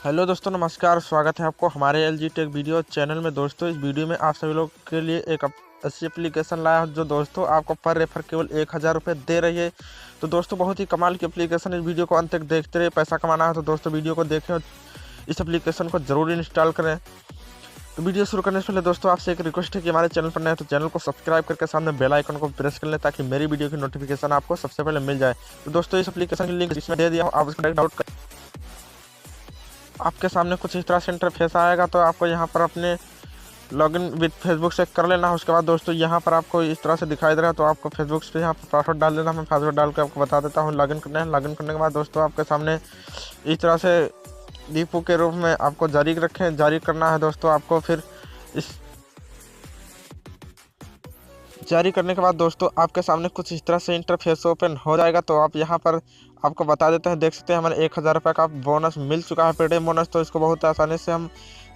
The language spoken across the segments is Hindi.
हेलो दोस्तों, नमस्कार। स्वागत है आपको हमारे एलजी टेक वीडियो चैनल में। दोस्तों, इस वीडियो में आप सभी लोग के लिए एक ऐसी एप्लीकेशन लाया है जो दोस्तों आपको पर रेफर केवल 1000 रुपये दे रही है। तो दोस्तों, बहुत ही कमाल की एप्लीकेशन। इस वीडियो को अंत तक देखते रहे। पैसा कमाना है तो दोस्तों वीडियो को देखें और इस एप्लीकेशन को ज़रूर इंस्टॉल करें। तो वीडियो शुरू करने से पहले दोस्तों आपसे एक रिक्वेस्ट है कि हमारे चैनल पर नए तो चैनल को सब्सक्राइब करके सामने बेल आइकन को प्रेस कर लें ताकि मेरी वीडियो की नोटिफिकेशन आपको सबसे पहले मिल जाए। तो दोस्तों, इस एप्लीकेशन की लिंक इसमें दे दिया हूँ, आप उसको डाउनलोड कर। आपके सामने कुछ इस तरह से इंटरफेस आएगा। तो आपको यहाँ पर अपने लॉगिन विद फेसबुक से कर लेना है। उसके बाद दोस्तों यहाँ पर आपको इस तरह से दिखाई दे रहा है। तो आपको फेसबुक पे यहाँ पर पासवर्ड डाल देना। मैं पासवर्ड डाल के आपको बता देता हूँ। लॉगिन करना है। लॉगिन करने के बाद दोस्तों आपके सामने इस तरह से दीपू के रूप में आपको जारी करना है। दोस्तों आपको फिर इस जारी करने के बाद दोस्तों आपके सामने कुछ इस तरह से इंटरफेस ओपन हो जाएगा। तो आप यहाँ पर आपको बता देते हैं, देख सकते हैं हमारे 1000 रुपये का बोनस मिल चुका है, पेटीएम बोनस। तो इसको बहुत आसानी से हम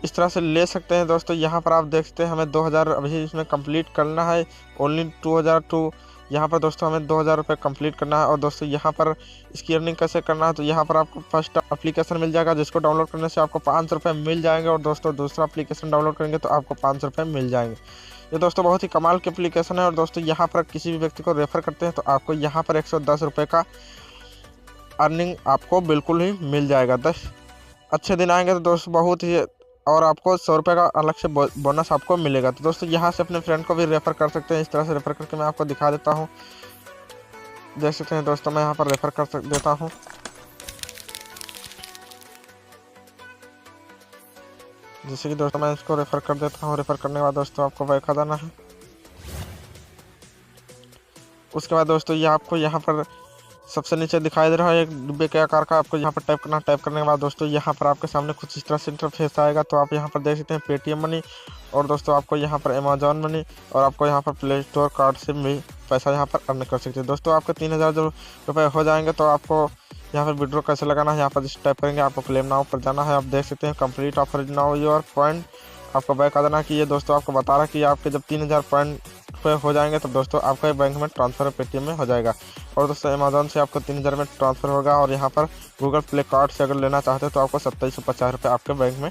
इस तरह से ले सकते हैं। दोस्तों यहाँ पर आप देख सकते हैं हमें 2000 अभी इसमें कंप्लीट करना है। ओनली 2002 यहाँ पर दोस्तों हमें 2000 रुपये कंप्लीट करना है। और दोस्तों यहाँ पर इसकी अर्निंग कैसे करना है, तो यहाँ पर आपको फर्स्ट एप्लीकेशन मिल जाएगा जिसको डाउनलोड करने से आपको 500 रुपये मिल जाएंगे। और दोस्तों दूसरा एप्लीकेशन डाउनलोड करेंगे तो आपको 500 रुपये मिल जाएंगे। ये दोस्तों बहुत ही कमाल की एप्लीकेशन है। और दोस्तों यहाँ पर किसी भी व्यक्ति को रेफर करते हैं तो आपको यहाँ पर 110 रुपये का अर्निंग आपको बिल्कुल ही मिल जाएगा। 10 अच्छे दिन आएंगे तो दोस्तों बहुत ही, और आपको 100 रुपये का अलग से बोनस आपको मिलेगा। तो दोस्तों यहाँ से अपने फ्रेंड को भी रेफ़र कर सकते हैं। इस तरह से रेफ़र करके मैं आपको दिखा देता हूँ। देख सकते हैं दोस्तों मैं यहाँ पर रेफ़र कर देता हूँ। जैसे कि दोस्तों मैं इसको रेफ़र कर देता हूँ। रेफ़र करने के बाद दोस्तों आपको बैक आ जाना है। उसके बाद दोस्तों ये आपको यहाँ पर सबसे नीचे दिखाई दे रहा है एक डिब्बे के आकार का, आपको यहाँ पर टाइप करना। टाइप करने के बाद दोस्तों यहाँ पर आपके सामने कुछ इस तरह से इंटरफेस आएगा। तो आप यहाँ पर देख सकते हैं पेटीएम मनी, और दोस्तों आपको यहाँ पर अमेजॉन मनी, और आपको यहाँ पर प्ले स्टोर कार्ड से भी पैसा यहाँ पर अर्न कर सकते हैं। दोस्तों आपके 3000 रुपये हो जाएंगे तो आपको यहाँ पर विड्रॉ कैसे लगाना है, यहाँ पर जिस टाइप करेंगे आपको क्लेम नाउ पर जाना है। आप देख सकते हैं complete offer now your point, आपको बैक आ जाना कि ये दोस्तों आपको बता रहा है कि आपके जब 3000 पॉइंट हो जाएंगे तो दोस्तों आपका बैंक में ट्रांसफ़र पेटीएम में हो जाएगा। और दोस्तों अमेजॉन से आपको 3000 में ट्रांसफ़र होगा। और यहाँ पर गूगल प्ले कार्ड से अगर लेना चाहते हैं तो आपको 2750 रुपये आपके बैंक में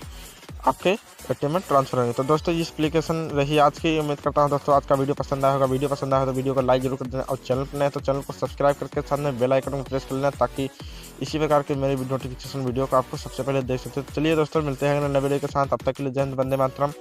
आपके पेटीएम में ट्रांसफ़र होंगे। तो दोस्तों ये एप्लीकेशन रही आज की। उम्मीद करता हूँ दोस्तों आज का वीडियो पसंद आया होगा। वीडियो पसंद आया हो तो वीडियो को लाइक जरूर कर देना, और चैनल पर नए तो चैनल को सब्सक्राइब करके साथ में बेल आइकन को प्रेस कर लेना ताकि इसी प्रकार के मेरी नोटिफिकेशन वीडियो को आपको सबसे पहले देख सकते हैं। चलिए दोस्तों मिलते हैं नए वीडियो के साथ। अब तक के लिए जय हिंद, वंदे मातरम।